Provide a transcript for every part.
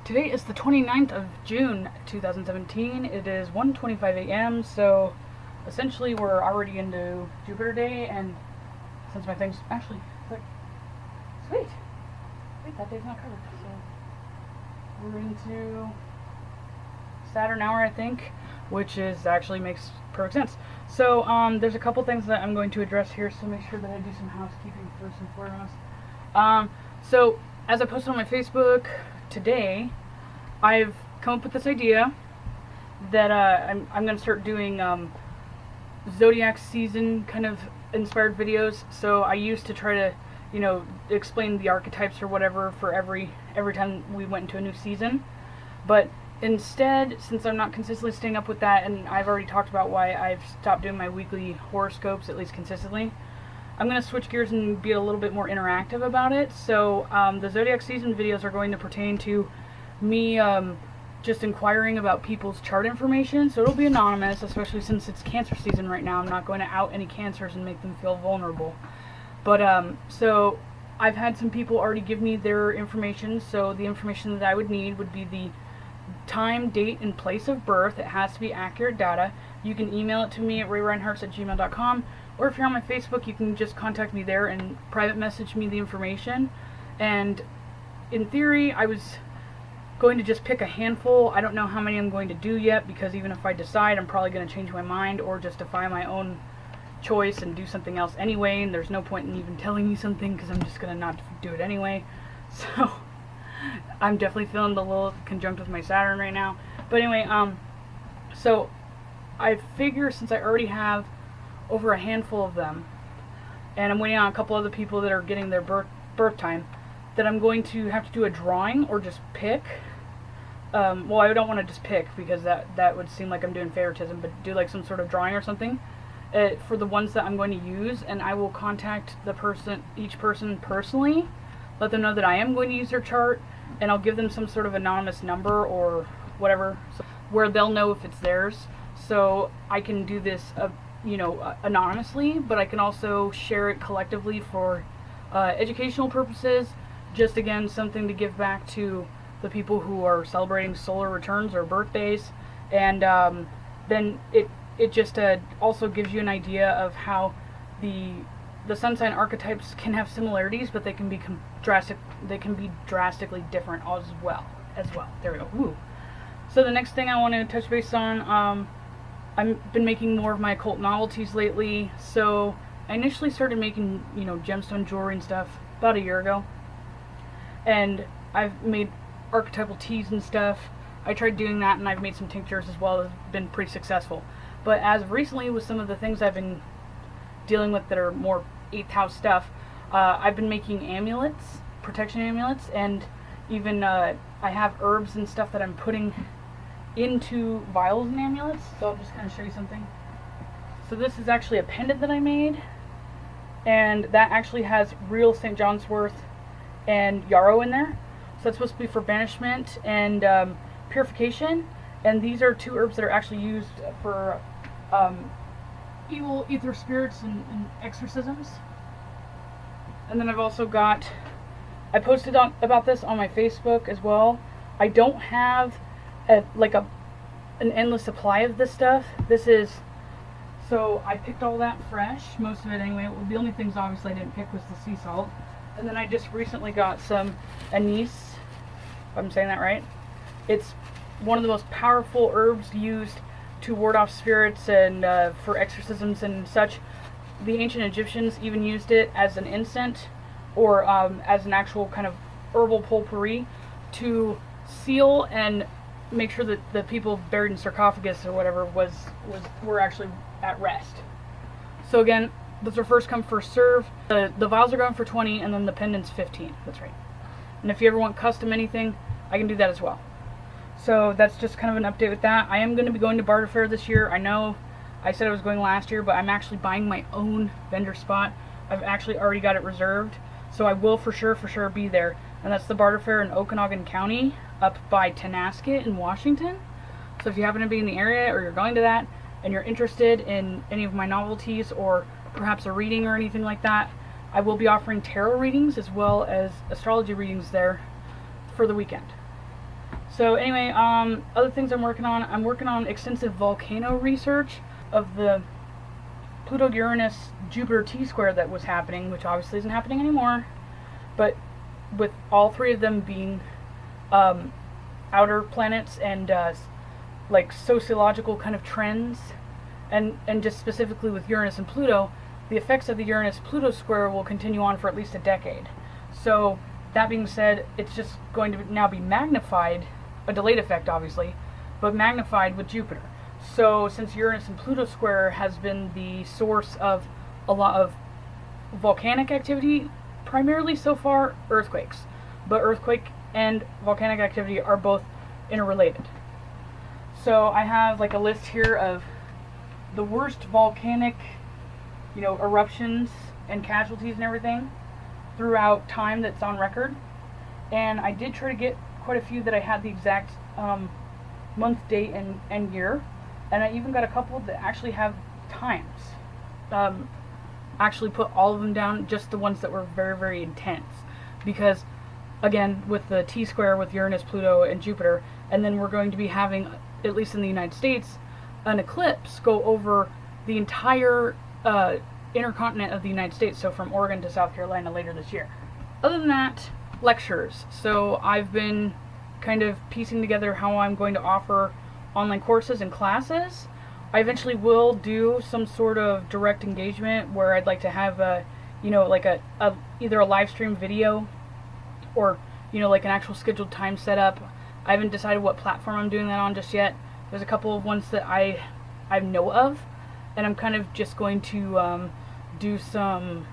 Today is the 29th of June 2017. It is 1:25 a.m. So essentially we're already into Jupiter day, and since my thing's actually like sweet, that day's not covered. So we're into Saturn hour, I think, which is actually makes perfect sense. So there's a couple things that I'm going to address here, so make sure that I do some housekeeping first and foremost. So as I posted on my Facebook today, I've come up with this idea that I'm going to start doing zodiac season kind of inspired videos. So I used to try to, explain the archetypes or whatever for every time we went into a new season. But instead, since I'm not consistently staying up with that, and I've already talked about why I've stopped doing my weekly horoscopes, at least consistently, I'm going to switch gears and be a little bit more interactive about it. So the zodiac season videos are going to pertain to me just inquiring about people's chart information. So it'll be anonymous, especially since it's Cancer season right now. I'm not going to out any Cancers and make them feel vulnerable. But so I've had some people already give me their information. So the information that I would need would be the time, date, and place of birth. It has to be accurate data. You can email it to me at rayreinharts@gmail.com, or if you're on my Facebook, you can just contact me there and private message me the information. And in theory, I was going to just pick a handful. I don't know how many I'm going to do yet, because even if I decide, I'm probably going to change my mind or just defy my own choice and do something else anyway, and there's no point in even telling you something because I'm just going to not do it anyway. So I'm definitely feeling the Lilith conjunct with my Saturn right now. But anyway, so I figure since I already have over a handful of them, and I'm waiting on a couple other people that are getting their birth time, that I'm going to have to do a drawing or just pick. Well, I don't want to just pick, because that would seem like I'm doing favoritism, but do like some sort of drawing or something for the ones that I'm going to use, and I will contact each person personally, let them know that I am going to use their chart, and I'll give them some sort of anonymous number or whatever, where they'll know if it's theirs. So I can do this, anonymously, but I can also share it collectively for educational purposes. Just again, something to give back to the people who are celebrating solar returns or birthdays, and then it just also gives you an idea of how the sun sign archetypes can have similarities, but they can be drastically different as well. There we go. Woo. So the next thing I want to touch base on, I've been making more of my occult novelties lately. So I initially started making, gemstone jewelry and stuff about a year ago, and I've made archetypal teas and stuff. I tried doing that, and I've made some tinctures as well. It's been pretty successful. But as of recently, with some of the things I've been dealing with that are more 8th house stuff, I've been making amulets, protection amulets, and even I have herbs and stuff that I'm putting into vials and amulets. So I'll just kind of show you something. So this is actually a pendant that I made, and that actually has real St. John's wort and yarrow in there. So that's supposed to be for banishment and purification. And these are 2 herbs that are actually used for evil ether spirits and exorcisms. And then I've also got, I posted about this on my Facebook as well. I don't have an endless supply of this stuff. So I picked all that fresh, most of it anyway. Well, the only things obviously I didn't pick was the sea salt. And then I just recently got some anise, if I'm saying that right. It's one of the most powerful herbs used to ward off spirits and for exorcisms and such. The ancient Egyptians even used it as an incense, or as an actual kind of herbal potpourri to seal and make sure that the people buried in sarcophagus or whatever were actually at rest. So again, those are first come, first serve. The vials are going for 20, and then the pendant's 15. That's right. And if you ever want custom anything, I can do that as well. So that's just kind of an update with that. I am going to be going to Barter Fair this year. I know I said I was going last year, but I'm actually buying my own vendor spot. I've actually already got it reserved, so I will for sure be there. And that's the Barter Fair in Okanogan County, up by Tenasket in Washington. So if you happen to be in the area, or you're going to that, and you're interested in any of my novelties, or perhaps a reading or anything like that, I will be offering tarot readings as well as astrology readings there for the weekend. So anyway, other things I'm working on extensive volcano research of the Pluto-Uranus-Jupiter T-square that was happening, which obviously isn't happening anymore, but with all three of them being outer planets and like sociological kind of trends, and just specifically with Uranus and Pluto, the effects of the Uranus-Pluto square will continue on for at least a decade. So that being said, it's just going to now be magnified, a delayed effect obviously, but magnified with Jupiter. So since Uranus and Pluto square has been the source of a lot of volcanic activity, primarily so far earthquakes, but earthquake and volcanic activity are both interrelated. So I have like a list here of the worst volcanic, eruptions and casualties and everything throughout time that's on record. And I did try to get quite a few that I had the exact month, date, and year. And I even got a couple that actually have times. Actually put all of them down, just the ones that were very, very intense. Because, again, with the T-square with Uranus, Pluto, and Jupiter, and then we're going to be having, at least in the United States, an eclipse go over the entire intercontinent of the United States, so from Oregon to South Carolina later this year. Other than that, lectures. So I've been kind of piecing together how I'm going to offer online courses and classes. I eventually will do some sort of direct engagement where I'd like to have either a live stream video or, like an actual scheduled time set up. I haven't decided what platform I'm doing that on just yet. There's a couple of ones that I know of, and I'm kind of just going to do some,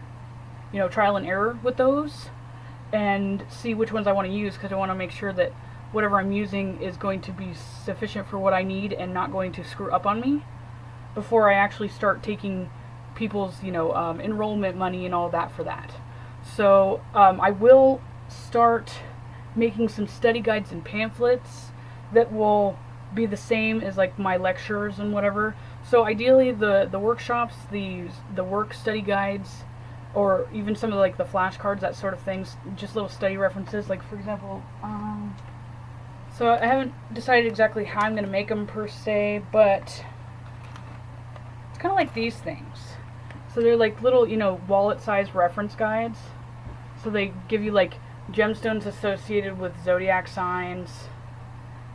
trial and error with those and see which ones I want to use, because I want to make sure that whatever I'm using is going to be sufficient for what I need and not going to screw up on me before I actually start taking people's, enrollment money and all that for that. So I will start making some study guides and pamphlets that will be the same as like my lectures and whatever. So ideally the workshops, the work study guides, or even some of like the flashcards, that sort of things, just little study references. Like for example, so I haven't decided exactly how I'm going to make them per se, but it's kind of like these things. So they're like little, wallet-sized reference guides. So they give you like gemstones associated with zodiac signs,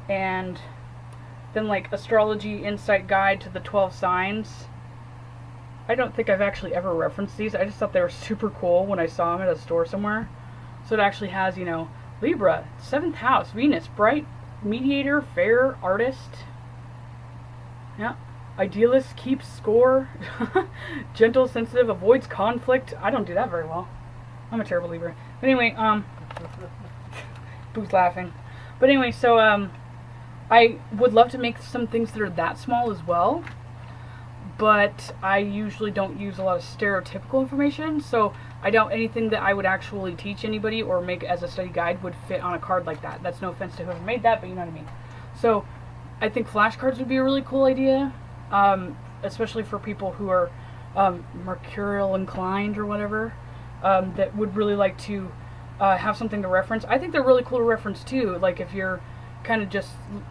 and then like astrology insight guide to the 12 signs. I don't think I've actually ever referenced these. I just thought they were super cool when I saw them at a store somewhere. So it actually has, Libra, 7th house, Venus, bright, mediator, fair, artist. Yeah. Idealist, keeps score. Gentle, sensitive, avoids conflict. I don't do that very well. I'm a terrible Libra. But anyway, Boo's laughing. But anyway, so, I would love to make some things that are that small as well. But I usually don't use a lot of stereotypical information, so I doubt anything that I would actually teach anybody or make as a study guide would fit on a card like that. That's no offense to whoever made that, but you know what I mean. So I think flashcards would be a really cool idea, especially for people who are mercurial inclined or whatever, that would really like to have something to reference. I think they're really cool to reference too, like if you're kind of just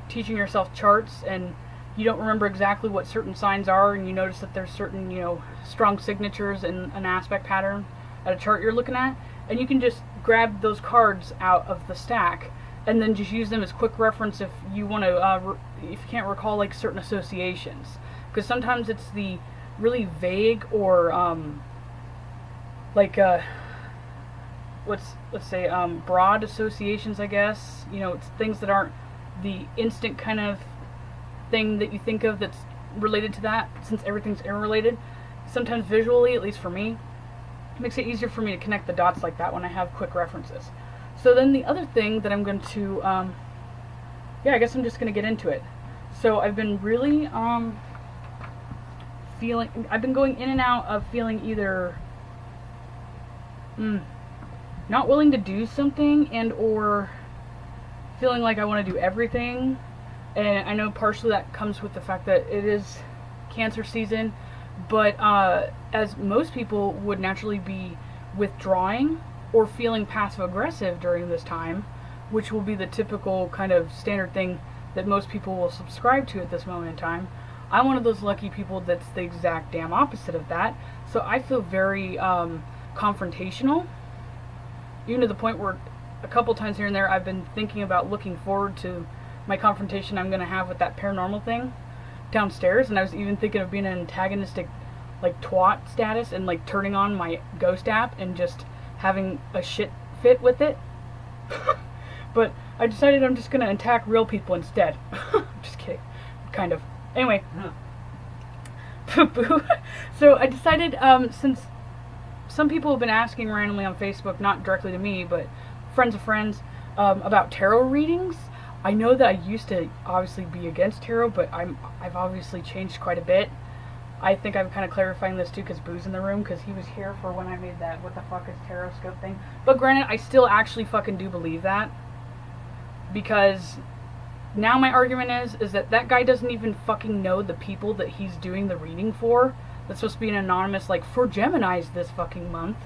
teaching yourself charts and you don't remember exactly what certain signs are, and you notice that there's certain, strong signatures in an aspect pattern at a chart you're looking at, and you can just grab those cards out of the stack and then just use them as quick reference if you want to, if you can't recall like certain associations, because sometimes it's the really vague or let's say broad associations, I guess. It's things that aren't the instant kind of thing that you think of that's related to that, since everything's interrelated. Sometimes visually, at least for me, it makes it easier for me to connect the dots like that when I have quick references. So then the other thing that I'm going to, I guess I'm just going to get into it. So I've been really I've been going in and out of feeling either not willing to do something and or feeling like I want to do everything. And I know partially that comes with the fact that it is Cancer season, but as most people would naturally be withdrawing or feeling passive aggressive during this time, which will be the typical kind of standard thing that most people will subscribe to at this moment in time. I'm one of those lucky people that's the exact damn opposite of that. So I feel very confrontational, even to the point where a couple times here and there I've been thinking about looking forward to my confrontation I'm going to have with that paranormal thing downstairs, and I was even thinking of being an antagonistic like twat status and like turning on my ghost app and just having a shit fit with it. But I decided I'm just going to attack real people instead. Just kidding. Kind of. Anyway. So I decided, since some people have been asking randomly on Facebook, not directly to me, but friends of friends, about tarot readings. I know that I used to obviously be against tarot, but I've obviously changed quite a bit. I think I'm kind of clarifying this too because Boo's in the room, because he was here for when I made that what the fuck is tarot scope thing. But granted, I still actually fucking do believe that, because now my argument is that guy doesn't even fucking know the people that he's doing the reading for. That's supposed to be an anonymous, like, for Geminis this fucking month.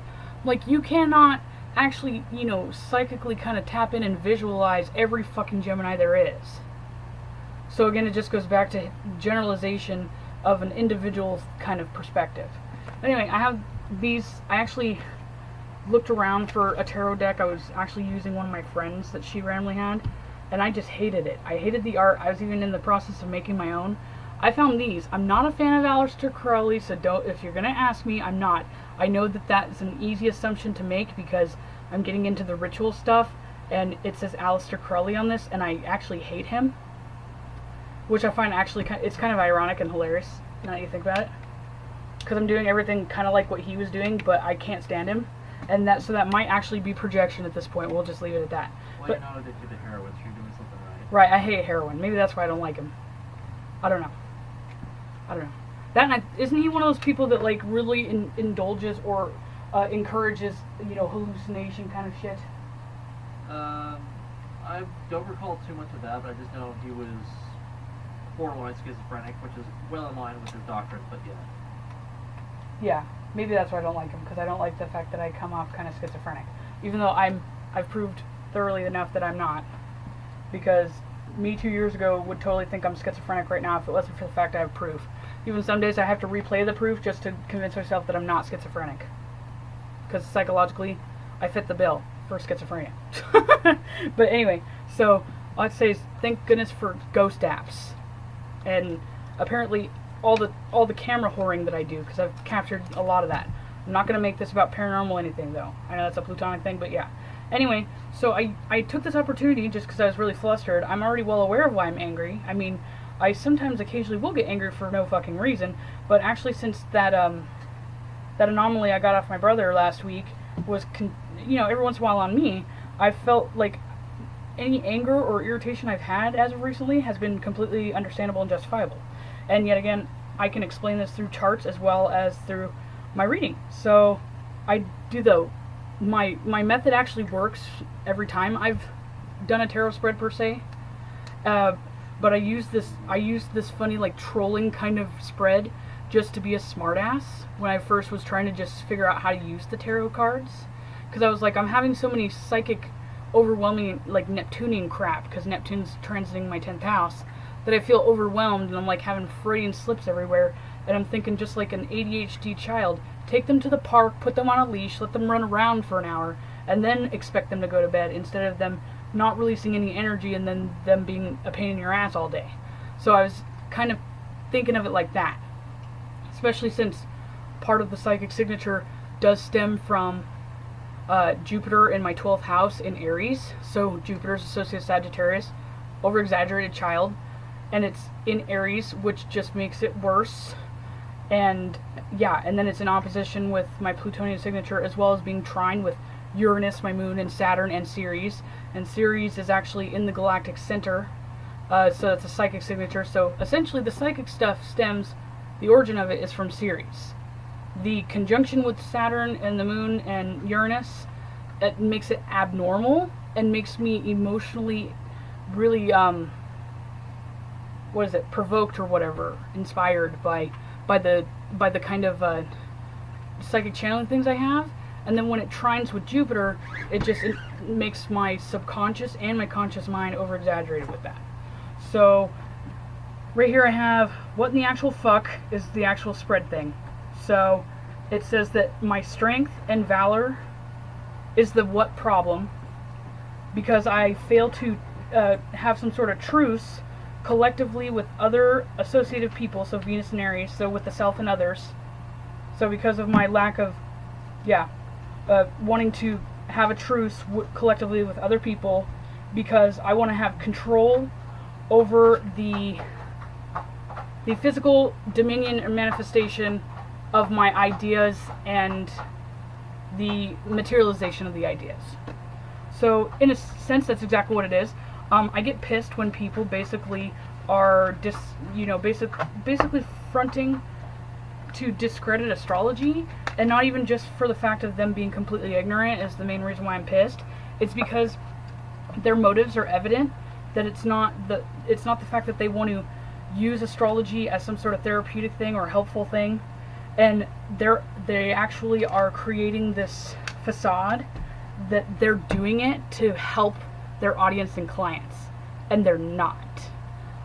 Like, you cannot actually, you know, psychically kind of tap in and visualize every fucking Gemini there is. So again, it just goes back to generalization of an individual kind of perspective. Anyway, I have these. I actually looked around for a tarot deck. I was actually using one of my friends that she randomly had, and I just hated it. I hated the art. I was even in the process of making my own. I found these. I'm not a fan of Aleister Crowley, so don't, if you're going to ask me, I'm not. I know that that's an easy assumption to make because I'm getting into the ritual stuff, and it says Aleister Crowley on this, and I actually hate him. Which I find actually, it's kind of ironic and hilarious, now that you think about it. Because I'm doing everything kind of like what he was doing, but I can't stand him. And so that might actually be projection at this point. We'll just leave it at that. Well, but, you're not addicted to heroin, so you're doing something Right, right. I hate heroin. Maybe that's why I don't like him. I don't know. Isn't he one of those people that like really indulges or encourages, you know, hallucination kind of shit? I don't recall too much of that, but I just know he was borderline schizophrenic, which is well in line with his doctrine, but yeah. Yeah, maybe that's why I don't like him, because I don't like the fact that I come off kind of schizophrenic. Even though I've proved thoroughly enough that I'm not. Because me 2 years ago would totally think I'm schizophrenic right now if it wasn't for the fact I have proof. Even some days I have to replay the proof just to convince myself that I'm not schizophrenic. Because psychologically, I fit the bill for schizophrenia. But anyway, so I'd say thank goodness for ghost apps. And apparently all the camera whoring that I do, because I've captured a lot of that. I'm not going to make this about paranormal anything, though. I know that's a Plutonic thing, but yeah. Anyway, so I took this opportunity just because I was really flustered. I'm already well aware of why I'm angry. I mean, I sometimes occasionally will get angry for no fucking reason, but actually since that anomaly I got off my brother last week was, you know, every once in a while on me, I felt like any anger or irritation I've had as of recently has been completely understandable and justifiable. And yet again, I can explain this through charts as well as through my reading. So I do, though. My method actually works every time I've done a tarot spread per se. But I use this funny like trolling kind of spread just to be a smartass when I first was trying to just figure out how to use the tarot cards. Because I was like, I'm having so many psychic, overwhelming, like Neptunian crap, because Neptune's transiting my 10th house, that I feel overwhelmed and I'm like having Freudian slips everywhere. And I'm thinking just like an ADHD child, take them to the park, put them on a leash, let them run around for an hour, and then expect them to go to bed instead of them not releasing any energy and then them being a pain in your ass all day. So I was kind of thinking of it like that. Especially since part of the psychic signature does stem from Jupiter in my 12th house in Aries. So Jupiter's associated with Sagittarius, over-exaggerated child, and it's in Aries, which just makes it worse. And yeah, and then it's in opposition with my Plutonian signature, as well as being trine with Uranus, my moon, and Saturn, and Ceres. And Ceres is actually in the galactic center, so it's a psychic signature. So essentially the psychic stuff stems, the origin of it is from Ceres. The conjunction with Saturn and the moon and Uranus, it makes it abnormal and makes me emotionally really, provoked or whatever, inspired by the kind of psychic channeling things I have. And then when it trines with Jupiter, it makes my subconscious and my conscious mind over-exaggerated with that. So right here I have what in the actual fuck is the actual spread thing. So it says that my strength and valor is the what problem, because I fail to have some sort of truce collectively with other associative people, so Venus and Aries, so with the self and others. So because of my lack of, wanting to have a truce collectively with other people, because I want to have control over the physical dominion or manifestation of my ideas and the materialization of the ideas. So in a sense, that's exactly what it is. I get pissed when people basically are basically fronting to discredit astrology, and not even just for the fact of them being completely ignorant is the main reason why I'm pissed. It's because their motives are evident, that it's not the fact that they want to use astrology as some sort of therapeutic thing or helpful thing, and they actually are creating this facade that they're doing it to help their audience and clients, and they're not.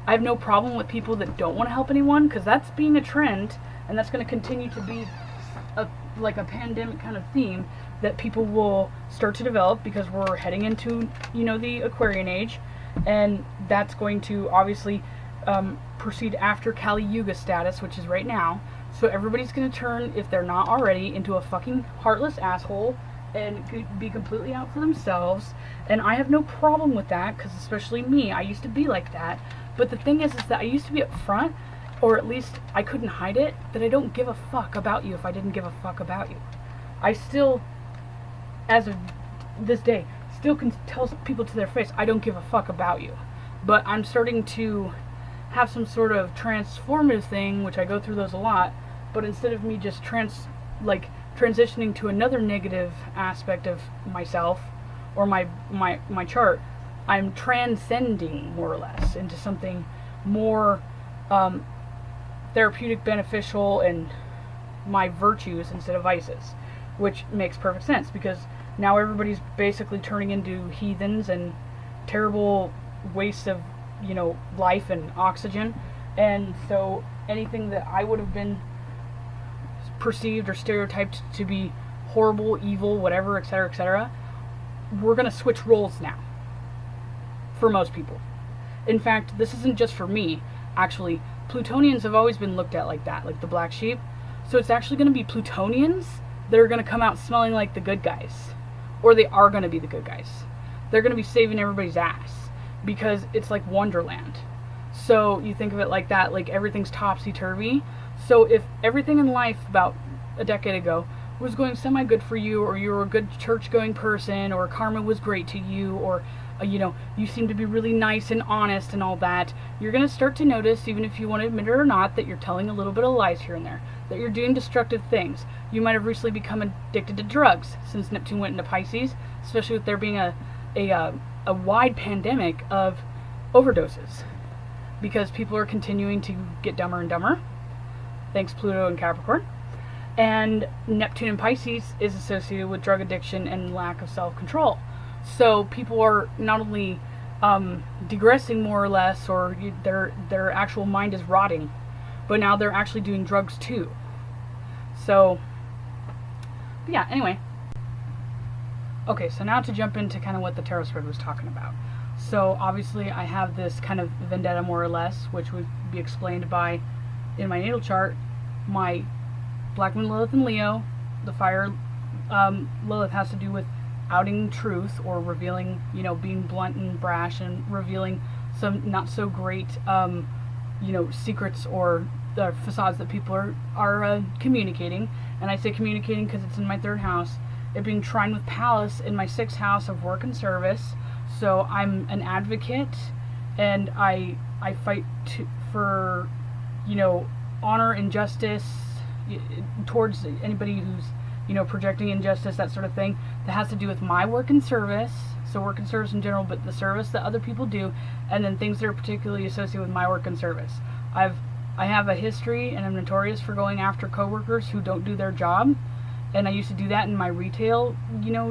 I have no problem with people that don't want to help anyone, because that's being a trend, and that's going to continue to be like a pandemic kind of theme that people will start to develop, because we're heading into the Aquarian age, and that's going to obviously proceed after Kali Yuga status, which is right now. So everybody's going to turn, if they're not already, into a fucking heartless asshole and be completely out for themselves. And I have no problem with that, because especially me, I used to be like that. But the thing is that I used to be up front, or at least I couldn't hide it, that I don't give a fuck about you if I didn't give a fuck about you. I still, as of this day, still can tell people to their face, I don't give a fuck about you. But I'm starting to have some sort of transformative thing, which I go through those a lot, but instead of me just transitioning to another negative aspect of myself or my chart, I'm transcending more or less into something more therapeutic, beneficial, and my virtues instead of vices, which makes perfect sense, because now everybody's basically turning into heathens and terrible wastes of life and oxygen. And so anything that I would have been perceived or stereotyped to be horrible, evil, whatever, etc., we're going to switch roles now for most people. In fact, this isn't just for me. Actually, Plutonians have always been looked at like that, like the black sheep. So it's actually going to be Plutonians that are going to come out smelling like the good guys, or they are going to be the good guys. They're going to be saving everybody's ass, because it's like Wonderland. So you think of it like that, like everything's topsy-turvy. So if everything in life about a decade ago was going semi-good for you, or you were a good church-going person, or karma was great to you, or you seem to be really nice and honest and all that, you're going to start to notice, even if you want to admit it or not, that you're telling a little bit of lies here and there, that you're doing destructive things. You might have recently become addicted to drugs since Neptune went into Pisces, especially with there being a wide pandemic of overdoses, because people are continuing to get dumber and dumber, thanks Pluto and Capricorn. And Neptune in Pisces is associated with drug addiction and lack of self-control. So people are not only digressing more or less, or their actual mind is rotting, but now they're actually doing drugs too. So, yeah, anyway. Okay, so now to jump into kind of what the tarot spread was talking about. So obviously I have this kind of vendetta more or less, which would be explained by, in my natal chart, my Black Moon Lilith and Leo. The fire Lilith has to do with outing truth, or revealing, being blunt and brash, and revealing some not so great, secrets or facades that people are communicating. And I say communicating because it's in my 3rd house. It being trine with Pallas in my 6th house of work and service. So I'm an advocate, and I fight for, honor and justice towards anybody who's, projecting injustice, that sort of thing. That has to do with my work and service. So work and service in general, but the service that other people do, and then things that are particularly associated with my work and service. I have a history, and I'm notorious for going after coworkers who don't do their job, And I used to do that in my retail,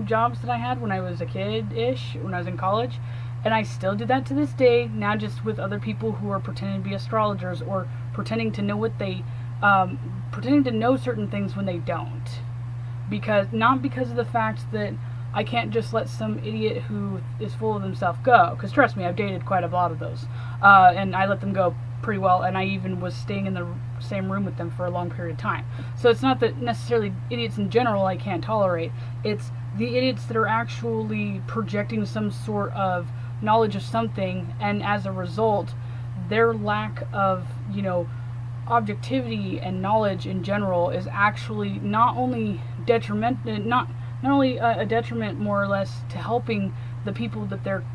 jobs that I had when I was a kid-ish, when I was in college. And I still do that to this day, now just with other people who are pretending to be astrologers or pretending to know pretending to know certain things when they don't. Not because of the fact that I can't just let some idiot who is full of himself go. Because trust me, I've dated quite a lot of those. And I let them go pretty well, and I even was staying in the same room with them for a long period of time. So it's not that necessarily idiots in general I can't tolerate. It's the idiots that are actually projecting some sort of knowledge of something, and as a result, their lack of, objectivity and knowledge in general is actually not only not only a detriment more or less to helping the people that they're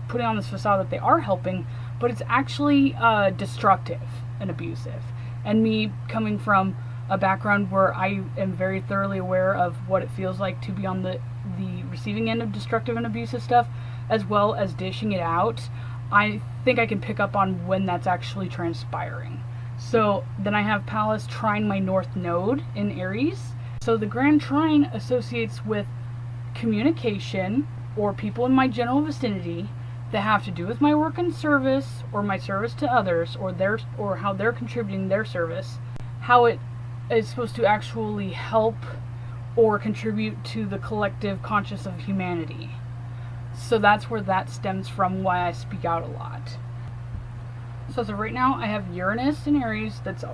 putting on this facade that they are helping, but it's actually destructive and abusive. And me coming from a background where I am very thoroughly aware of what it feels like to be on the receiving end of destructive and abusive stuff, as well as dishing it out, I think I can pick up on when that's actually transpiring. So then I have Pallas trine my North Node in Aries. So the Grand Trine associates with communication or people in my general vicinity that have to do with my work and service, or my service to others, or how they're contributing their service, how it is supposed to actually help or contribute to the collective conscious of humanity. So that's where that stems from, why I speak out a lot. So as of right now, I have Uranus in Aries that's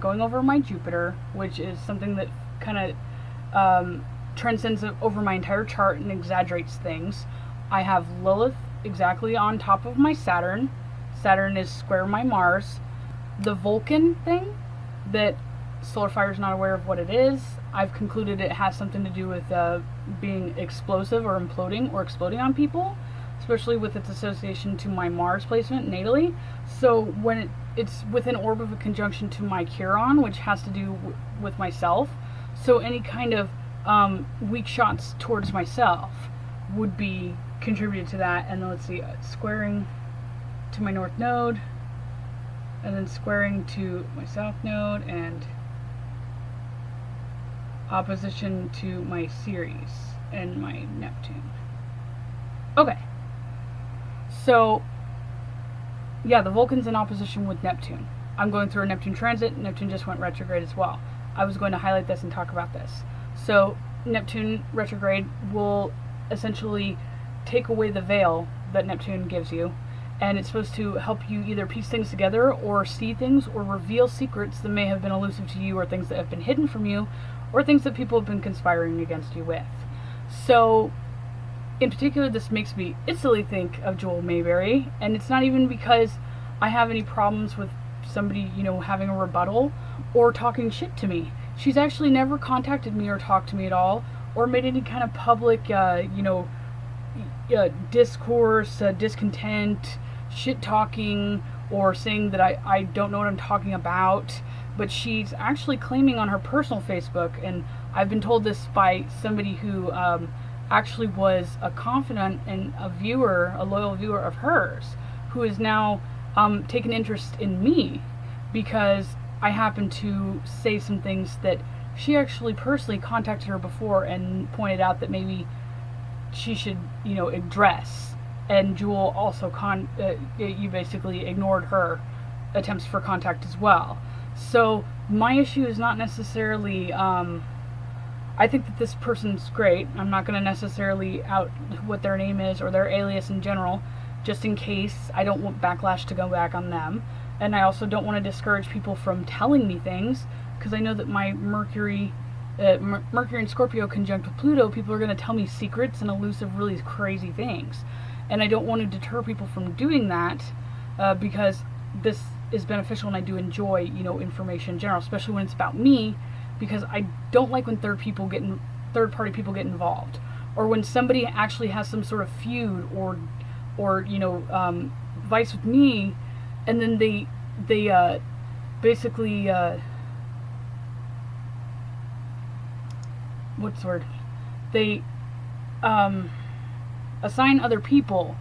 going over my Jupiter, which is something that kind of transcends over my entire chart and exaggerates things. I have Lilith exactly on top of my Saturn. Saturn is square my Mars. The Vulcan thing, that Solar Fire is not aware of what it is. I've concluded it has something to do with being explosive or imploding or exploding on people, especially with its association to my Mars placement natally. So when it's within orb of a conjunction to my Chiron, which has to do with myself, so any kind of weak shots towards myself would be contributed to that. And then let's see, squaring to my North Node, and then squaring to my South Node, and opposition to my Ceres and my Neptune. Okay. So, yeah, the Vulcan's in opposition with Neptune. I'm going through a Neptune transit. Neptune just went retrograde as well. I was going to highlight this and talk about this. So, Neptune retrograde will essentially take away the veil that Neptune gives you, and it's supposed to help you either piece things together or see things or reveal secrets that may have been elusive to you, or things that have been hidden from you, or things that people have been conspiring against you with. So, in particular, this makes me instantly think of Joel Mayberry, and it's not even because I have any problems with somebody, having a rebuttal or talking shit to me. She's actually never contacted me or talked to me at all, or made any kind of public, discourse, discontent, shit talking, or saying that I don't know what I'm talking about. But she's actually claiming on her personal Facebook, and I've been told this by somebody who actually was a confidant and a loyal viewer of hers, who is now taken interest in me because I happen to say some things that she actually personally contacted her before and pointed out that maybe she should, address. And Jewel also you basically ignored her attempts for contact as well. So my issue is not necessarily, I think that this person's great. I'm not going to necessarily out what their name is or their alias in general, just in case I don't want backlash to go back on them. And I also don't want to discourage people from telling me things, because I know that my Mercury and Scorpio conjunct with Pluto, people are going to tell me secrets and elusive, really crazy things. And I don't want to deter people from doing that, because this is beneficial and I do enjoy, information in general, especially when it's about me, because I don't like when third-party people get involved, or when somebody actually has some sort of feud or vice with me, and then they basically what's the word? They assign other people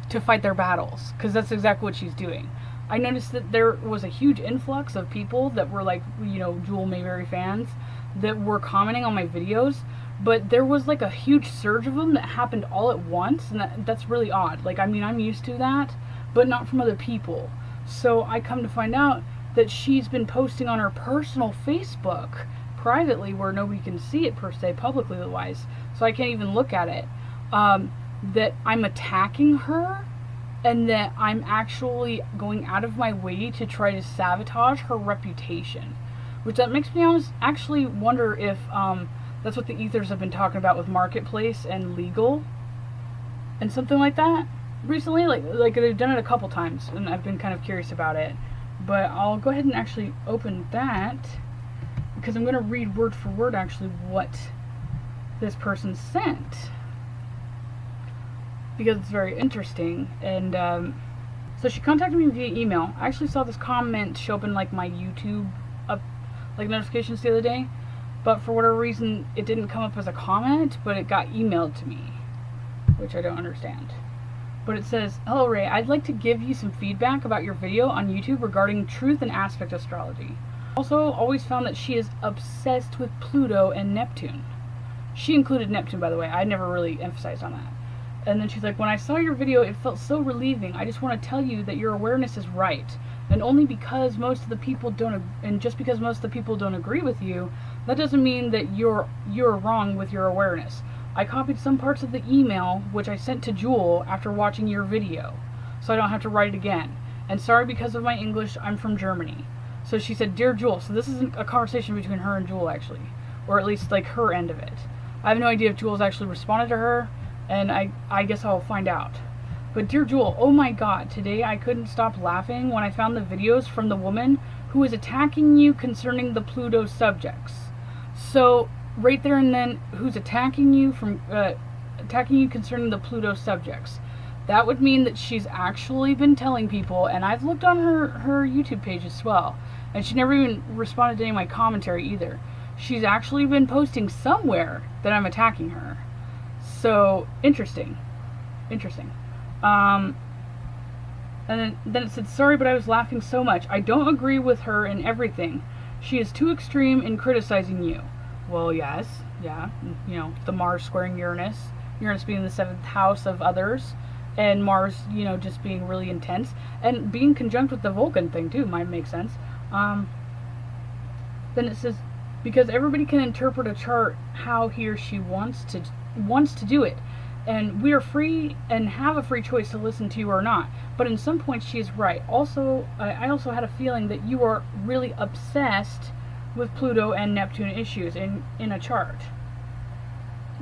to fight their battles, because that's exactly what she's doing. I noticed that there was a huge influx of people that were like, Jewel Mayberry fans, that were commenting on my videos, but there was like a huge surge of them that happened all at once, and that's really odd. Like, I mean, I'm used to that, but not from other people. So I come to find out that she's been posting on her personal Facebook privately, where nobody can see it per se, publicly otherwise, so I can't even look at it, that I'm attacking her, and that I'm actually going out of my way to try to sabotage her reputation. Which that makes me actually wonder if that's what the ethers have been talking about with marketplace and legal and something like that recently. Like they've done it a couple times, and I've been kind of curious about it. But I'll go ahead and actually open that, because I'm going to read word for word actually what this person sent, because it's very interesting. And so she contacted me via email. I actually saw this comment show up in like my YouTube notifications the other day, but for whatever reason it didn't come up as a comment, but it got emailed to me, which I don't understand. But it says, "Hello Ray, I'd like to give you some feedback about your video on YouTube regarding truth and aspect astrology. Also, always found that she is obsessed with Pluto and Neptune." She included Neptune, by the way. I never really emphasized on that. And then she's like, "When I saw your video, it felt so relieving. I just want to tell you that your awareness is right. And only because most of the people don't, and just because most of the people don't agree with you, that doesn't mean that you're wrong with your awareness. I copied some parts of the email, which I sent to Jewel after watching your video, so I don't have to write it again. And sorry because of my English, I'm from Germany." So she said, "Dear Jewel," so this is a conversation between her and Jewel actually, or at least like her end of it. I have no idea if Jewel's actually responded to her, and I guess I'll find out. But "Dear Jewel, oh my god, today I couldn't stop laughing when I found the videos from the woman who is attacking you concerning the Pluto subjects." So right there and then, who's attacking you concerning the Pluto subjects. That would mean that she's actually been telling people, and I've looked on her YouTube page as well, and she never even responded to any of my commentary either. She's actually been posting somewhere that I'm attacking her. So, interesting. And then it said, "Sorry, but I was laughing so much. I don't agree with her in everything. She is too extreme in criticizing you." Well, yes, yeah, you know, the Mars squaring Uranus, Uranus being the 7th house of others, and Mars, you know, just being really intense, and being conjunct with the Vulcan thing too might make sense. Then it says, "Because everybody can interpret a chart how he or she wants to do it. And we are free and have a free choice to listen to you or not. But in some points she is right. Also, I also had a feeling that you are really obsessed with Pluto and Neptune issues in a chart.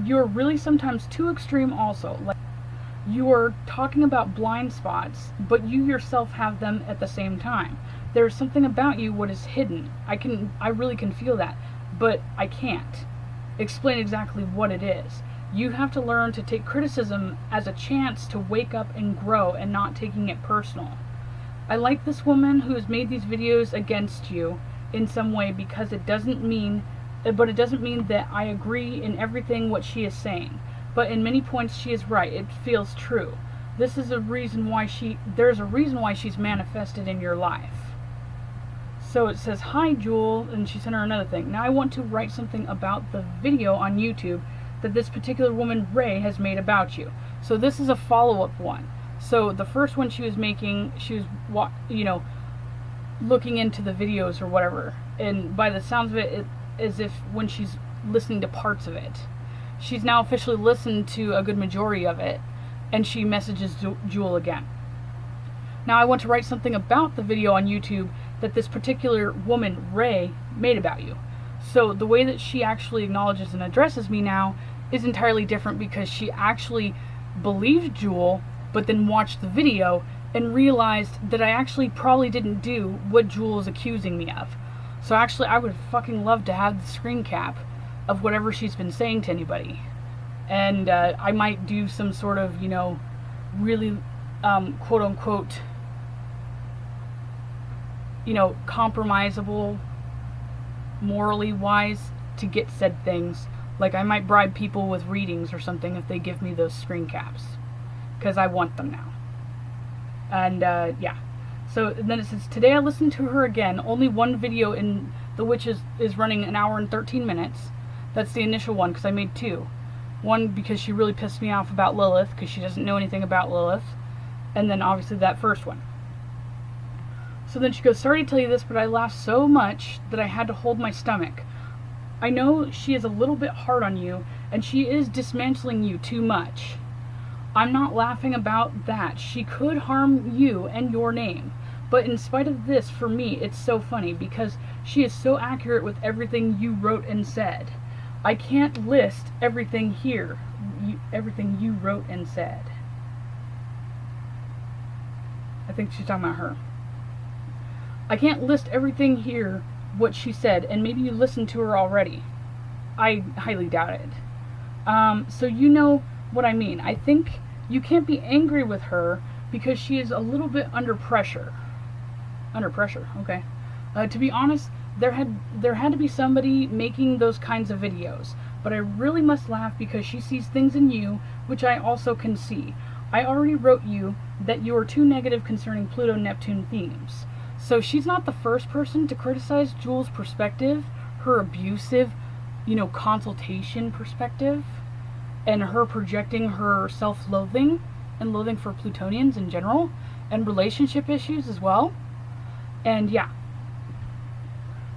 You're really sometimes too extreme also. Like, you are talking about blind spots, but you yourself have them at the same time. There's something about you what is hidden. I really can feel that, but I can't explain exactly what it is. You have to learn to take criticism as a chance to wake up and grow and not taking it personal. I like this woman who has made these videos against you in some way because it doesn't mean that I agree in everything what she is saying. But in many points she is right. It feels true. There's a reason why she's manifested in your life." So it says, "Hi Jewel," and she sent her another thing. "Now I want to write something about the video on YouTube that this particular woman, Ray, has made about you." So this is a follow-up one. So the first one she was making, she was, you know, looking into the videos or whatever. And by the sounds of it, as if when she's listening to parts of it. She's now officially listened to a good majority of it, and she messages Jewel again. "Now I want to write something about the video on YouTube that this particular woman, Ray, made about you." So the way that she actually acknowledges and addresses me now is entirely different, because she actually believed Jewel, but then watched the video and realized that I actually probably didn't do what Jewel is accusing me of. So actually I would fucking love to have the screen cap of whatever she's been saying to anybody. And I might do some sort of, you know, really quote unquote, you know, compromisable morally wise to get said things. Like I might bribe people with readings or something if they give me those screen caps, because I want them now. And yeah, so then it says, "Today I listened to her again, only one video in The Witch is running an hour and 13 minutes. That's the initial one, because I made two. One because she really pissed me off about Lilith, because she doesn't know anything about Lilith. And then obviously that first one. So then she goes, sorry to tell you this, but I laughed so much that I had to hold my stomach. I know she is a little bit hard on you, and she is dismantling you too much. I'm not laughing about that. She could harm you and your name. But in spite of this, for me, it's so funny, because she is so accurate with everything you wrote and said. I can't list everything here, everything you wrote and said. I think she's talking about her. I can't list everything here, what she said, and maybe you listened to her already. I highly doubt it. So you know what I mean. I think you can't be angry with her because she is a little bit under pressure. Under pressure, okay. To be honest, there had to be somebody making those kinds of videos, but I really must laugh because she sees things in you which I also can see. I already wrote you that you are too negative concerning Pluto-Neptune themes. So she's not the first person to criticize Jules' perspective, her abusive, consultation perspective, and her projecting her self-loathing and loathing for Plutonians in general, and relationship issues as well. And yeah.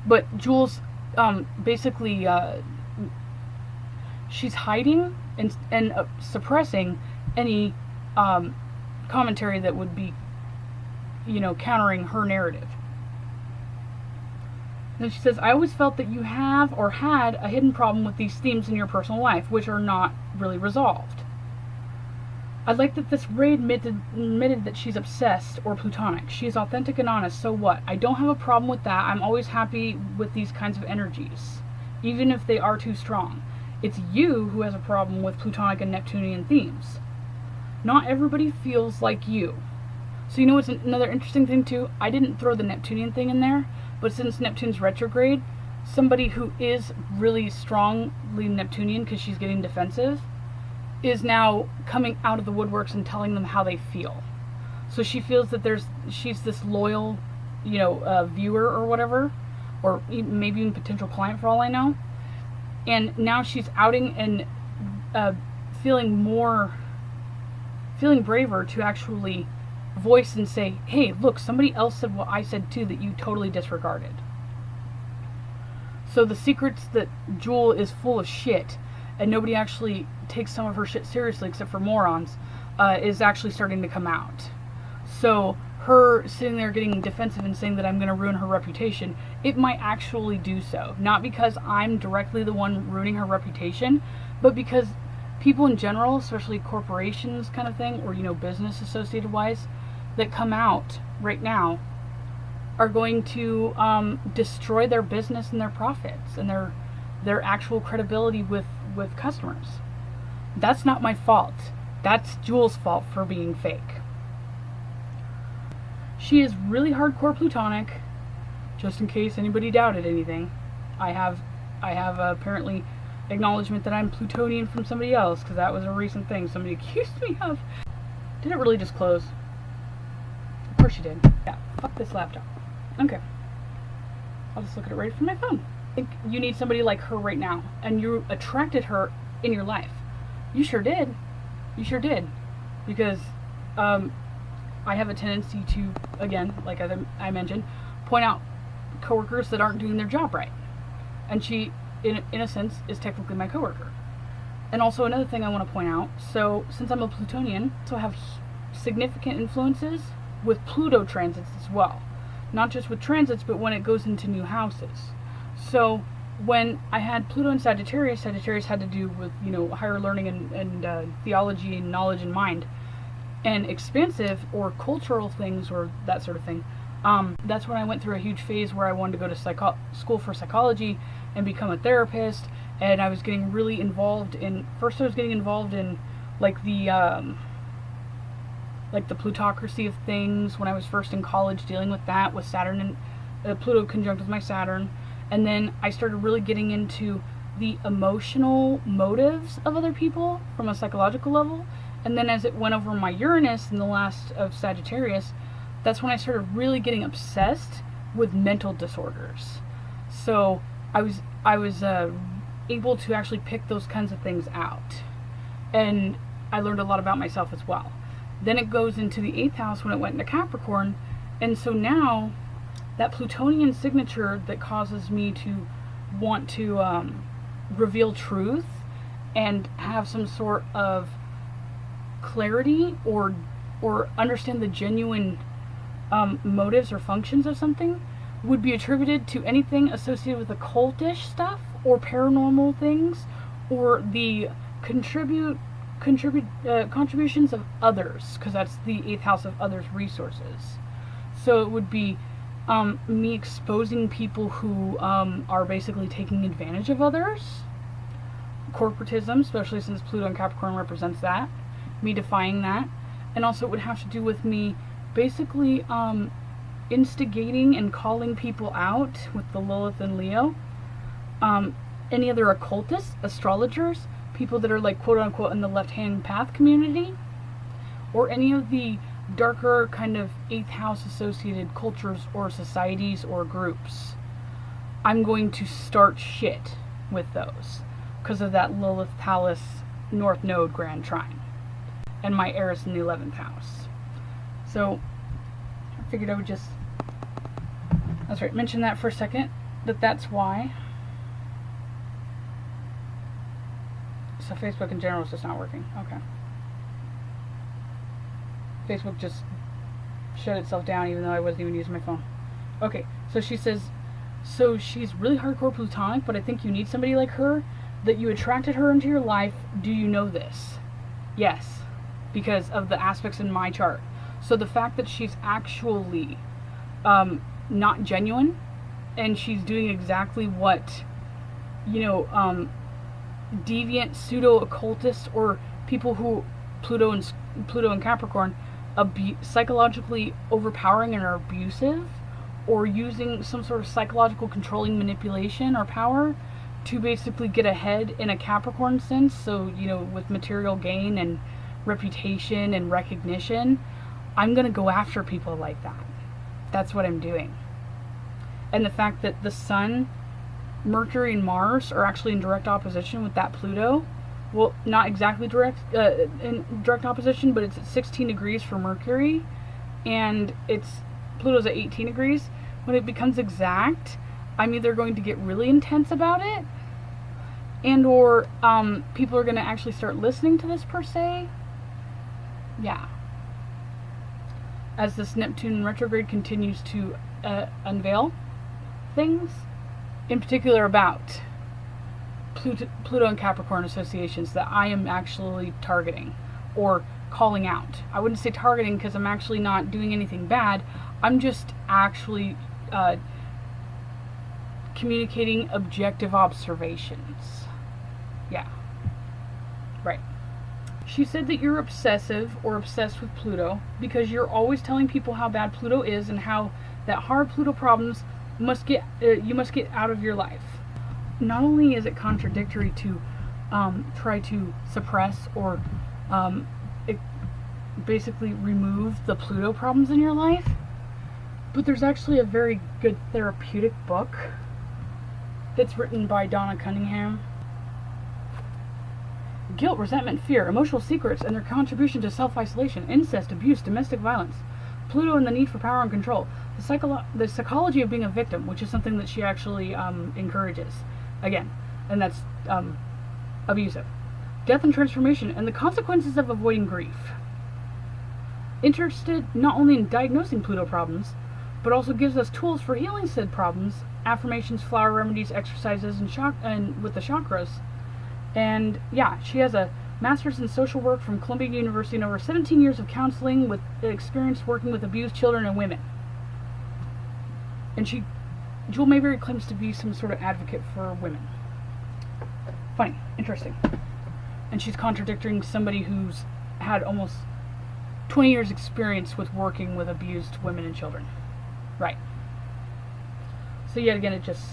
But Jules, basically, she's hiding and suppressing any commentary that would be, countering her narrative. Then she says, I always felt that you have or had a hidden problem with these themes in your personal life, which are not really resolved. I like that this raid admitted that she's obsessed or plutonic. She is authentic and honest, so what? I don't have a problem with that. I'm always happy with these kinds of energies, even if they are too strong. It's you who has a problem with plutonic and Neptunian themes. Not everybody feels like you. So what's another interesting thing too? I didn't throw the Neptunian thing in there, but since Neptune's retrograde, somebody who is really strongly Neptunian because she's getting defensive is now coming out of the woodworks and telling them how they feel. So she feels that she's this loyal, viewer or whatever, or maybe even potential client for all I know. And now she's outing and feeling braver to actually voice and say, hey, look, somebody else said what I said too that you totally disregarded. So the secrets that Jewel is full of shit and nobody actually takes some of her shit seriously except for morons, is actually starting to come out. So her sitting there getting defensive and saying that I'm going to ruin her reputation, it might actually do so. Not because I'm directly the one ruining her reputation, but because people in general, especially corporations kind of thing, or business associated wise, that come out right now are going to destroy their business and their profits and their actual credibility with customers. That's not my fault. That's Jewel's fault for being fake. She is really hardcore plutonic, just in case anybody doubted anything. I have apparently acknowledgement that I'm Plutonian from somebody else, because that was a recent thing somebody accused me of. Did it really just close? Of course you did. Yeah, fuck this laptop. Okay. I'll just look at it right from my phone. I think you need somebody like her right now, and you attracted her in your life. You sure did. You sure did. Because I have a tendency to, again, like I mentioned, point out coworkers that aren't doing their job right. And she, in a sense, is technically my coworker. And also another thing I want to point out, so since I'm a Plutonian, so I have significant influences with Pluto transits as well. Not just with transits, but when it goes into new houses. So when I had Pluto and Sagittarius had to do with, higher learning and theology and knowledge and mind. And expansive or cultural things or that sort of thing. That's when I went through a huge phase where I wanted to go to school for psychology and become a therapist. And I was getting really involved in, first I was getting involved in like the plutocracy of things when I was first in college, dealing with that, with Saturn and Pluto conjunct with my Saturn. And then I started really getting into the emotional motives of other people from a psychological level. And then as it went over my Uranus in the last of Sagittarius, that's when I started really getting obsessed with mental disorders. So I was able to actually pick those kinds of things out, and I learned a lot about myself as well. Then it goes into the 8th house when it went into Capricorn, and so now that Plutonian signature that causes me to want to reveal truth and have some sort of clarity or understand the genuine motives or functions of something would be attributed to anything associated with occultish stuff or paranormal things, or the contributions of others, because that's the 8th house of others' resources. So it would be me exposing people who are basically taking advantage of others, corporatism, especially since Pluto and Capricorn represents that, me defying that, and also it would have to do with me basically instigating and calling people out with the Lilith and Leo. Any other occultists, astrologers, people that are like quote unquote in the left-hand path community, or any of the darker kind of 8th house associated cultures or societies or groups. I'm going to start shit with those because of that Lilith Pallas North Node Grand Trine and my Eris in the 11th house. So I figured I would just, that's right, mention that for a second, that's why. So Facebook in general is just not working. Okay. Facebook just shut itself down even though I wasn't even using my phone. Okay, so she says, so she's really hardcore Plutonic, but I think you need somebody like her, that you attracted her into your life. Do you know this? Yes, because of the aspects in my chart. So the fact that she's actually not genuine, and she's doing exactly what, deviant pseudo-occultists or people who Pluto and Capricorn psychologically overpowering and are abusive, or using some sort of psychological controlling manipulation or power to basically get ahead in a Capricorn sense, so with material gain and reputation and recognition. I'm gonna go after people like that. That's what I'm doing. And the fact that the Sun, Mercury, and Mars are actually in direct opposition with that Pluto, well, not exactly in direct opposition, but it's at 16 degrees for Mercury, and Pluto's at 18 degrees. When it becomes exact, I'm either going to get really intense about it, and or people are going to actually start listening to this per se. Yeah. As this Neptune retrograde continues to unveil things, in particular about Pluto and Capricorn associations that I am actually targeting or calling out. I wouldn't say targeting because I'm actually not doing anything bad. I'm just actually communicating objective observations. Yeah. Right. She said that you're obsessive or obsessed with Pluto because you're always telling people how bad Pluto is and how that hard Pluto problems you must get out of your life. Not only is it contradictory to try to suppress or basically remove the Pluto problems in your life, but there's actually a very good therapeutic book that's written by Donna Cunningham. Guilt, resentment, fear, emotional secrets, and their contribution to self-isolation, incest, abuse, domestic violence, Pluto and the need for power and control, the psychology of being a victim, which is something that she actually encourages, again, and that's abusive, death and transformation, and the consequences of avoiding grief. Interested not only in diagnosing Pluto problems, but also gives us tools for healing said problems, affirmations, flower remedies, exercises, and with the chakras. And yeah, she has a master's in social work from Columbia University and over 17 years of counseling with experience working with abused children and women. And Jewel Mayberry claims to be some sort of advocate for women. Funny, interesting. And she's contradicting somebody who's had almost 20 years experience with working with abused women and children. Right. So yet again, it just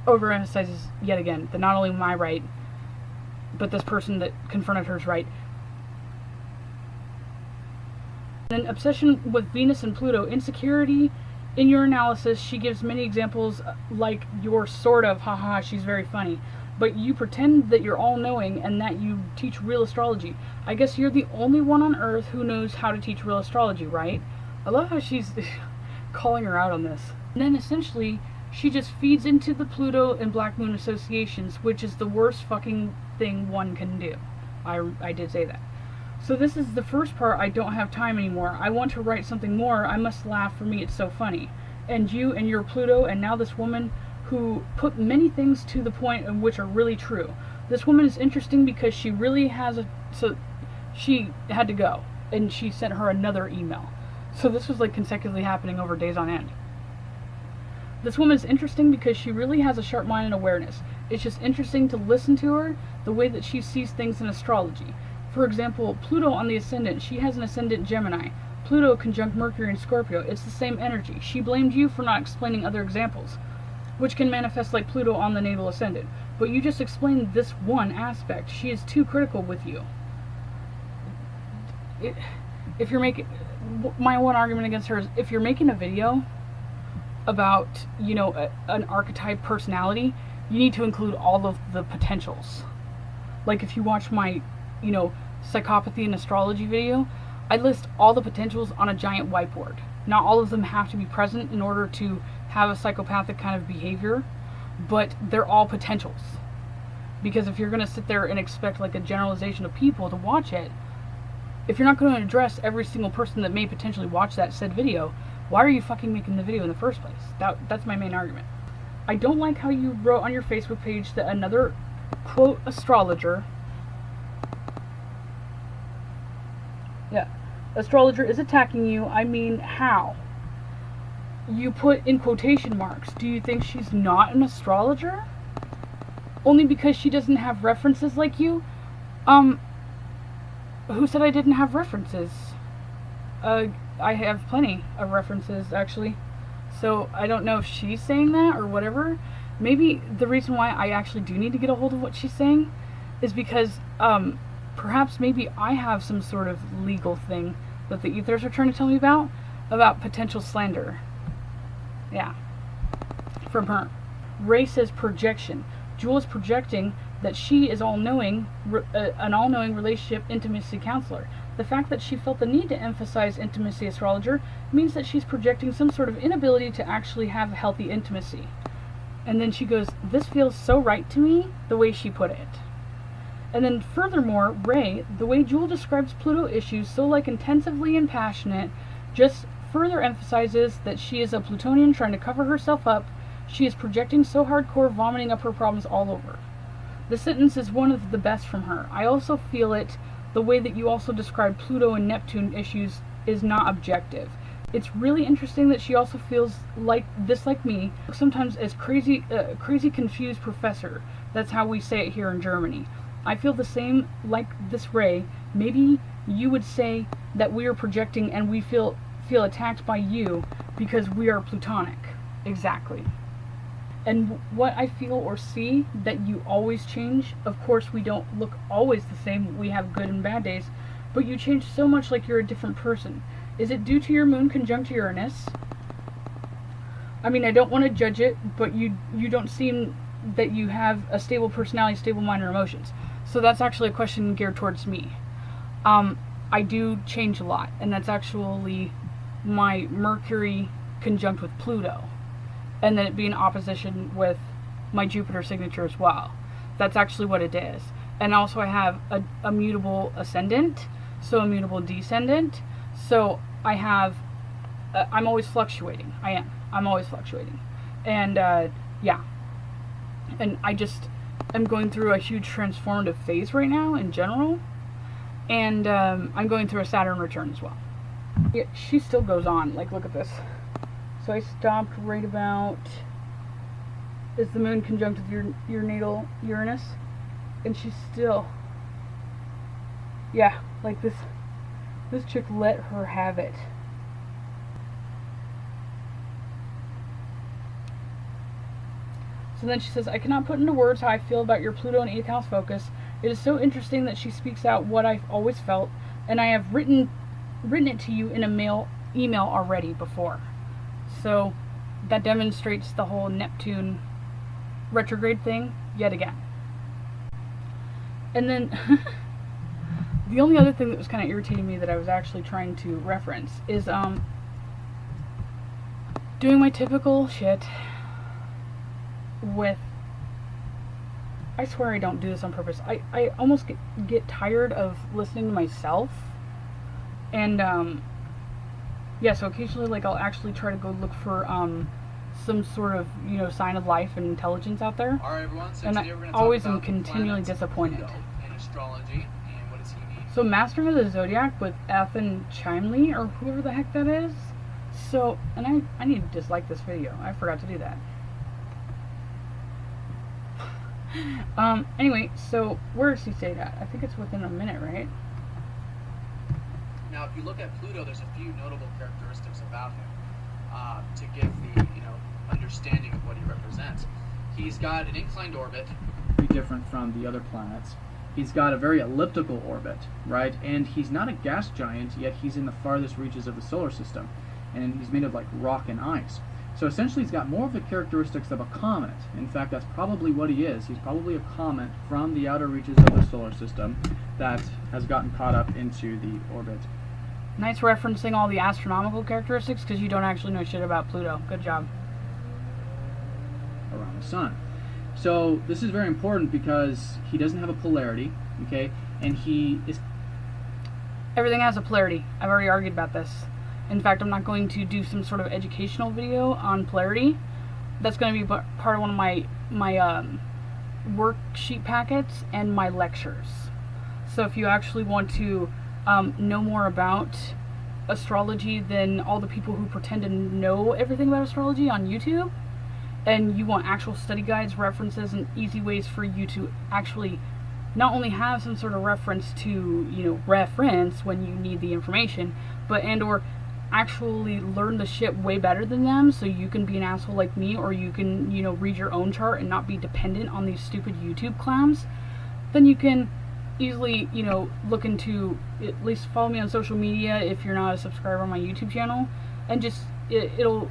overemphasizes yet again that not only am I right, but this person that confronted her is right. An obsession with Venus and Pluto, insecurity In your analysis, she gives many examples like your sort of, haha, she's very funny. But you pretend that you're all-knowing and that you teach real astrology. I guess you're the only one on Earth who knows how to teach real astrology, right? I love how she's calling her out on this. And then essentially, she just feeds into the Pluto and Black Moon associations, which is the worst fucking thing one can do. I did say that. So this is the first part. I don't have time anymore. I want to write something more. I must laugh. For me, it's so funny. And you and your Pluto, and now this woman who put many things to the point of which are really true. This woman is interesting because she really has so she had to go, and she sent her another email. So this was like consecutively happening over days on end. This woman is interesting because she really has a sharp mind and awareness. It's just interesting to listen to her, the way that she sees things in astrology. For example, Pluto on the ascendant, she has an ascendant Gemini. Pluto conjunct Mercury in Scorpio. It's the same energy. She blamed you for not explaining other examples, which can manifest like Pluto on the natal ascendant. But you just explained this one aspect. She is too critical with you. If you're making... My one argument against her is, if you're making a video about, you know, an archetype personality, you need to include all of the potentials. Like if you watch my, you know, psychopathy and astrology video, I list all the potentials on a giant whiteboard. Not all of them have to be present in order to have a psychopathic kind of behavior, but they're all potentials. Because if you're going to sit there and expect like a generalization of people to watch it, if you're not going to address every single person that may potentially watch that said video, why are you fucking making the video in the first place? That's my main argument. I don't like how you wrote on your Facebook page that another, quote, astrologer, astrologer is attacking you. I mean, how? You put in quotation marks. Do you think she's not an astrologer? Only because she doesn't have references like you? Who said I didn't have references? I have plenty of references, actually. So, I don't know if she's saying that or whatever. Maybe the reason why I actually do need to get a hold of what she's saying is because, perhaps maybe I have some sort of legal thing that the ethers are trying to tell me about potential slander. Yeah. From her. Ray says projection. Jewel is projecting that she is all-knowing, an all-knowing relationship intimacy counselor. The fact that she felt the need to emphasize intimacy astrologer means that she's projecting some sort of inability to actually have healthy intimacy. And then she goes, this feels so right to me, the way she put it. And then furthermore, Ray, the way Jewel describes Pluto issues so like intensively and passionate, just further emphasizes that she is a Plutonian trying to cover herself up. She is projecting so hardcore, vomiting up her problems all over. The sentence is one of the best from her. I also feel it, the way that you also describe Pluto and Neptune issues is not objective. It's really interesting that she also feels like me, sometimes as crazy confused professor. That's how we say it here in Germany. I feel the same like this Ray. Maybe you would say that we are projecting and we feel attacked by you because we are Plutonic. Exactly. And what I feel or see that you always change, of course we don't look always the same, we have good and bad days, but you change so much like you're a different person. Is it due to your moon conjunct Uranus? I mean, I don't want to judge it, but you don't seem that you have a stable personality, stable mind, or emotions. So that's actually a question geared towards me. I do change a lot, and that's actually my Mercury conjunct with Pluto. And then it be in opposition with my Jupiter signature as well. That's actually what it is. And also I have a mutable ascendant, so a mutable descendant. So I have, I'm always fluctuating. I'm always fluctuating. And, yeah. And I just am going through a huge transformative phase right now in general. And, I'm going through a Saturn return as well. Yeah, she still goes on. Like, look at this. So I stopped right about, is the moon conjunct with your natal Uranus? And she's still, yeah, like this chick let her have it. So then she says, I cannot put into words how I feel about your Pluto and 8th house focus. It is so interesting that she speaks out what I've always felt, and I have written it to you in a email already before. So that demonstrates the whole Neptune retrograde thing yet again. And then the only other thing that was kind of irritating me that I was actually trying to reference is doing my typical shit with, I swear I don't do this on purpose. I almost get tired of listening to myself. And yeah, so occasionally, like, I'll actually try to go look for some sort of, you know, sign of life and intelligence out there. All right, everyone. So and today I we're going to talk always am about continually the planets disappointed. Pluto in astrology, and what does he mean? So Master of the Zodiac with Ethan Chimley, or whoever the heck that is. So, and I need to dislike this video. I forgot to do that. Anyway, so where does he say that? I think it's within a minute, right? Now, if you look at Pluto, there's a few notable characteristics about him to give the understanding of what he represents. He's got an inclined orbit, very different from the other planets. He's got a very elliptical orbit, right? And he's not a gas giant, yet he's in the farthest reaches of the solar system. And he's made of like rock and ice. So essentially he's got more of the characteristics of a comet. In fact, that's probably what he is. He's probably a comet from the outer reaches of the solar system that has gotten caught up into the orbit. Nice referencing all the astronomical characteristics, because you don't actually know shit about Pluto. Good job. Around the sun. So this is very important because he doesn't have a polarity, okay? And he is... Everything has a polarity. I've already argued about this. In fact, I'm not going to do some sort of educational video on polarity. That's going to be part of one of my worksheet packets and my lectures. So if you actually want to know more about astrology than all the people who pretend to know everything about astrology on YouTube, and you want actual study guides, references, and easy ways for you to actually not only have some sort of reference to, you know, reference when you need the information, but or actually learn the shit way better than them, so you can be an asshole like me, or you can, you know, read your own chart and not be dependent on these stupid YouTube clowns, then you can easily, you know, look into, at least follow me on social media if you're not a subscriber on my YouTube channel, and just,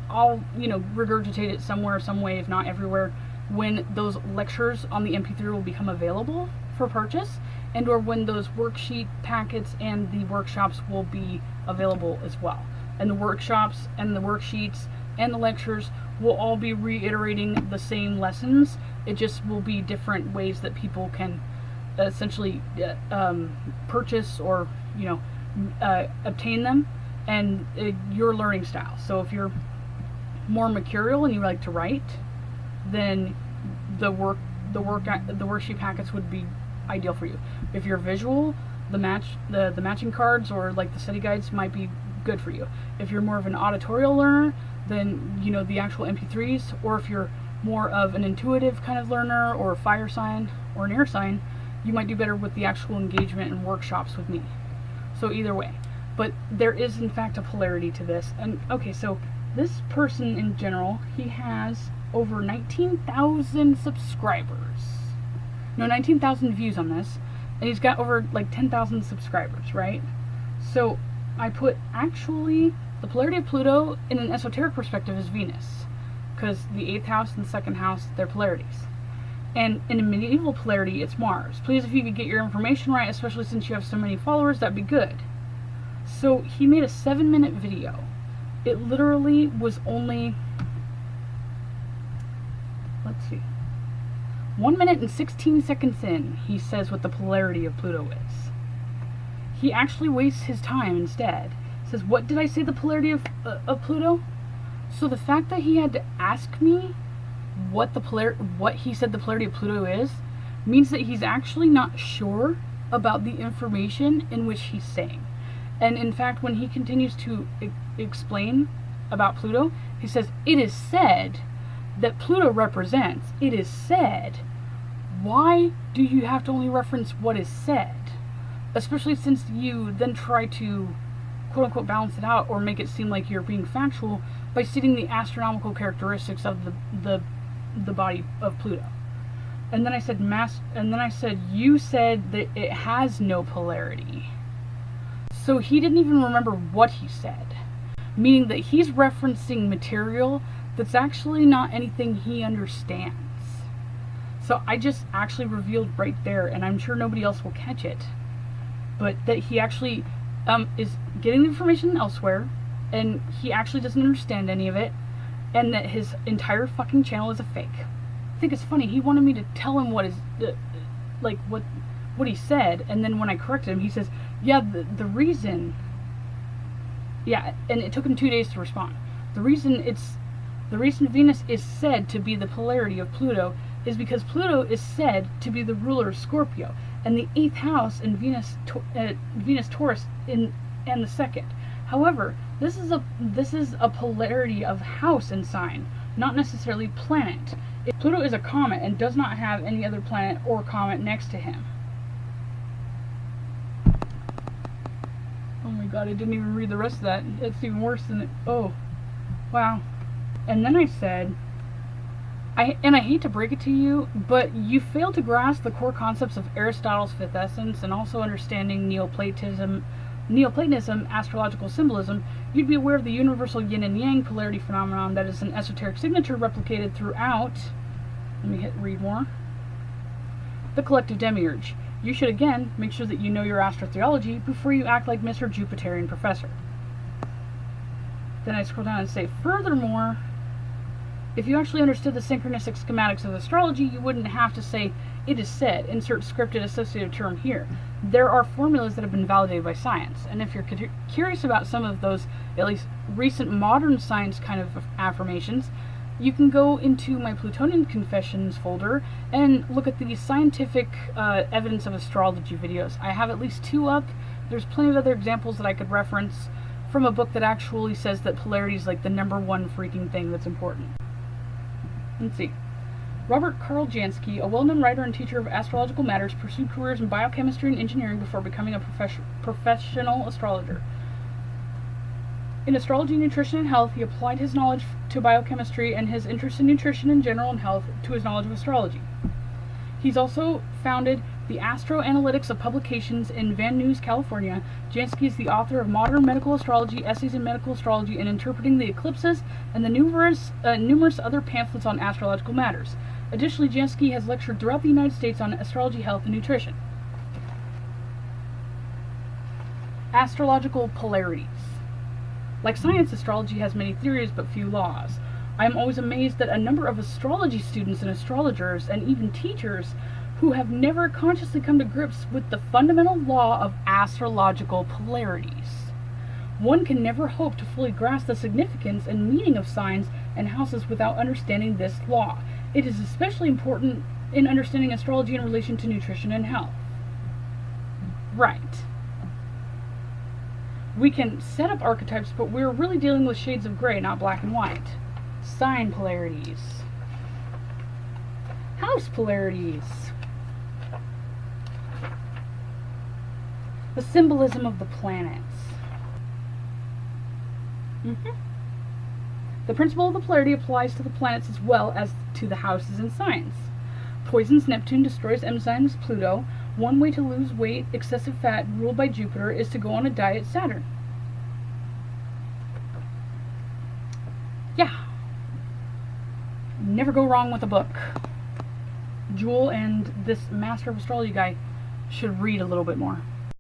I'll, you know, regurgitate it somewhere, some way, if not everywhere, when those lectures on the MP3 will become available for purchase, and or when those worksheet packets and the workshops will be available as well. And the workshops and the worksheets and the lectures will all be reiterating the same lessons. It just will be different ways that people can essentially purchase or, you know, obtain them, and your learning style. So if you're more mercurial and you like to write, then the worksheet packets would be ideal for you. If you're visual, the matching cards or like the study guides might be good for you. If you're more of an auditorial learner, then, you know, the actual MP3s, or if you're more of an intuitive kind of learner, or a fire sign or an air sign, you might do better with the actual engagement and workshops with me. So either way. But there is in fact a polarity to this. And okay, so this person in general, he has over 19,000 subscribers. No, 19,000 views on this. And he's got over like 10,000 subscribers, right? So I put, actually, the polarity of Pluto in an esoteric perspective is Venus, because the 8th house and the 2nd house, they're polarities. And in a medieval polarity, it's Mars. Please, if you could get your information right, especially since you have so many followers, that'd be good. So he made a 7-minute video. It literally was only, let's see, 1 minute and 16 seconds in, he says what the polarity of Pluto is. He actually wastes his time instead. Says, what did I say the polarity of Pluto? So the fact that he had to ask me what he said the polarity of Pluto is, means that he's actually not sure about the information in which he's saying. And in fact, when he continues to explain about Pluto, he says, it is said that Pluto represents, it is said. Why do you have to only reference what is said? Especially since you then try to quote-unquote balance it out or make it seem like you're being factual by stating the astronomical characteristics of the body of Pluto. And then I said, you said that it has no polarity. So he didn't even remember what he said. meaning that he's referencing material that's actually not anything he understands. So I just actually revealed right there, and I'm sure nobody else will catch it, but that he actually is getting the information elsewhere, and he actually doesn't understand any of it, and that his entire fucking channel is a fake. I think it's funny, he wanted me to tell him what he said, and then when I corrected him, he says, yeah, the reason, yeah, and it took him 2 days to respond. The reason Venus is said to be the polarity of Pluto is because Pluto is said to be the ruler of Scorpio, and the 8th house in Venus Taurus and the 2nd. However, this is a polarity of house and sign, not necessarily planet. Pluto is a comet and does not have any other planet or comet next to him. Oh my god, I didn't even read the rest of that. It's even worse than it. Oh, wow. And then I said, I hate to break it to you, but you fail to grasp the core concepts of Aristotle's fifth essence and also understanding Neoplatonism, astrological symbolism. You'd be aware of the universal yin and yang polarity phenomenon that is an esoteric signature replicated throughout, let me hit read more, the collective demiurge. You should again make sure that you know your astrotheology before you act like Mr. Jupiterian professor. Then I scroll down and say, furthermore, if you actually understood the synchronistic schematics of astrology, you wouldn't have to say, it is said, insert scripted associative term here. There are formulas that have been validated by science, and if you're curious about some of those, at least recent modern science kind of affirmations, you can go into my Plutonian Confessions folder and look at the scientific evidence of astrology videos. I have at least 2 up. There's plenty of other examples that I could reference from a book that actually says that polarity is like the #1 freaking thing that's important. Let's see. Robert Karl Jansky, a well-known writer and teacher of astrological matters, pursued careers in biochemistry and engineering before becoming a professional astrologer. In astrology, nutrition, and health, he applied his knowledge to biochemistry and his interest in nutrition in general and health to his knowledge of astrology. He's also founded the Astroanalytics of Publications in Van Nuys, California. Jansky is the author of Modern Medical Astrology, Essays in Medical Astrology, and Interpreting the Eclipses, and the numerous other pamphlets on astrological matters. Additionally, Jansky has lectured throughout the United States on astrology, health, and nutrition. Astrological polarities. Like science, astrology has many theories but few laws. I am always amazed that a number of astrology students and astrologers, and even teachers, who have never consciously come to grips with the fundamental law of astrological polarities. One can never hope to fully grasp the significance and meaning of signs and houses without understanding this law. It is especially important in understanding astrology in relation to nutrition and health. Right. We can set up archetypes, but we're really dealing with shades of gray, not black and white. Sign polarities. House polarities. The symbolism of the planets. The principle of the polarity applies to the planets as well as to the houses in signs. Poisons Neptune, destroys enzymes Pluto. One way to lose weight, excessive fat, ruled by Jupiter, is to go on a diet Saturn. Yeah. Never go wrong with a book. Jewel and this Master of Astrology guy should read a little bit more.